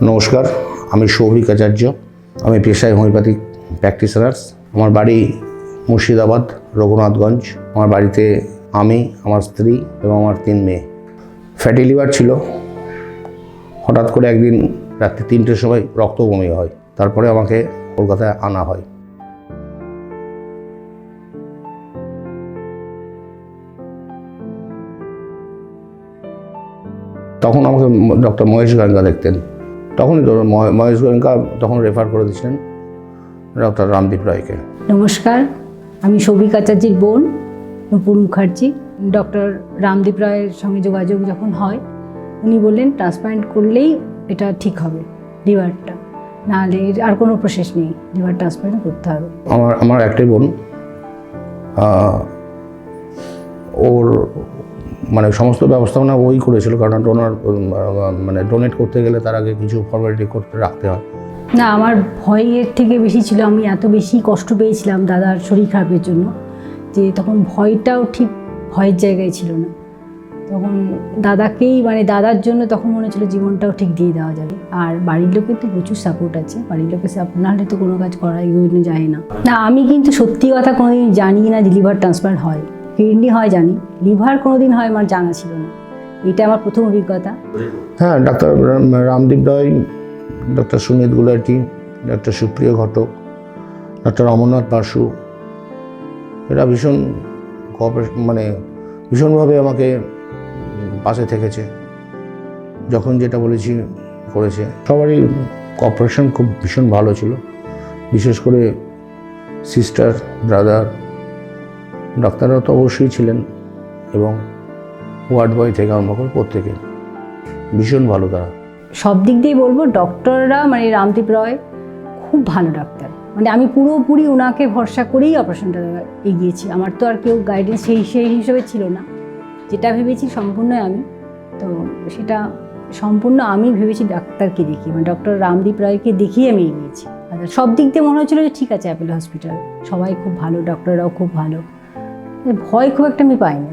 নমস্কার, আমি সৌভিক আচার্য। আমি পেশায় হোমিওপ্যাথিক প্র্যাকটিশনার্স। আমার বাড়ি মুর্শিদাবাদ, রঘুনাথগঞ্জ। আমার বাড়িতে আমি, আমার স্ত্রী এবং আমার 3 মেয়ে। ফ্যাটি লিভার ছিল। হঠাৎ করে একদিন রাত্রি 3টের সময় রক্ত বমি হয়। তারপরে আমাকে কলকাতায় আনা হয়। তখন আমাকে ডক্টর মহেশ গোয়েঙ্কা দেখতেন। তখনই মহেশ গোয়েঙ্কা তখন রেফার করে দিয়েছিলেন ডক্টর রামদীপ রায়কে। নমস্কার, আমি সৌভিক আচার্যের বোন নূপুর মুখার্জি। ডক্টর রামদীপ রায়ের সঙ্গে যোগাযোগ যখন হয়, উনি বললেন ট্রান্সপ্লান্ট করলেই এটা ঠিক হবে লিভারটা, নাহলে আর কোনো প্রসেস নেই, লিভার ট্রান্সপ্লান্ট করতে হবে। আমার একটাই বোন, ওর মানে সমস্ত ব্যবস্থাপনা ওই করেছিল, কারণ ডোনেট করতে গেলে তার আগে কিছু ফর্মালিটি করতে রাখতে হয়। না, আমার ভয়ের থেকে বেশি ছিল, আমি এত বেশি কষ্ট পেয়েছিলাম দাদার শরীর খারাপের জন্য যে তখন ভয়টাও ঠিক ভয়ের জায়গায় ছিল না। তখন দাদাকেই দাদার জন্য তখন মনে হচ্ছিল জীবনটাও ঠিক দিয়ে দেওয়া যাবে। আর বাড়ির লোকের তো প্রচুর সাপোর্ট আছে, বাড়ির লোকের সাপোর্ট না হলে তো কোনো কাজ করা এগোনো যায় না। আমি কিন্তু সত্যি কথা কোনোদিন জানি না যে লিভার ট্রান্সপ্লান্ট হয়। কিডনি হয় জানি, লিভার কোনোদিন হয় আমার জানা ছিল না। এটা আমার প্রথম অভিজ্ঞতা। হ্যাঁ, ডাক্তার রামদীপ রায়, ডক্টর সুনীত গুলাটি, ডক্টর সুপ্রিয় ঘটক, ডক্টর অমরনাথ বাসু, এরা ভীষণভাবে আমাকে পাশে থেকেছে। যখন যেটা বলেছি করেছে। সবারই কোঅপারেশন খুব ভীষণ ভালো ছিল। বিশেষ করে সিস্টার, ব্রাদার, ডাক্তাররা তো অবশ্যই ছিলেন, এবং ওয়ার্ড বয় থেকে আরম্ভ করে প্রত্যেকে ভীষণ ভালো। তারা সব দিক দিয়েই বলবো, ডক্টররা রামদীপ রায় খুব ভালো ডাক্তার। আমি পুরোপুরি ওনাকে ভরসা করেই অপারেশনটা এগিয়েছি। আমার তো আর কেউ গাইডেন্স সেই হিসেবে ছিল না। যেটা ভেবেছি সম্পূর্ণ আমি, তো সেটা সম্পূর্ণ আমি ভেবেছি ডাক্তারকে দেখি, ডক্টর রামদীপ রায়কে দেখিয়ে আমি এগিয়েছি। আর সব দিক দিয়ে মনে হচ্ছিলো যে ঠিক আছে, অ্যাপেলো হসপিটাল সবাই খুব ভালো, ডক্টররাও খুব ভালো, ভয় খুব একটা আমি পাইনি।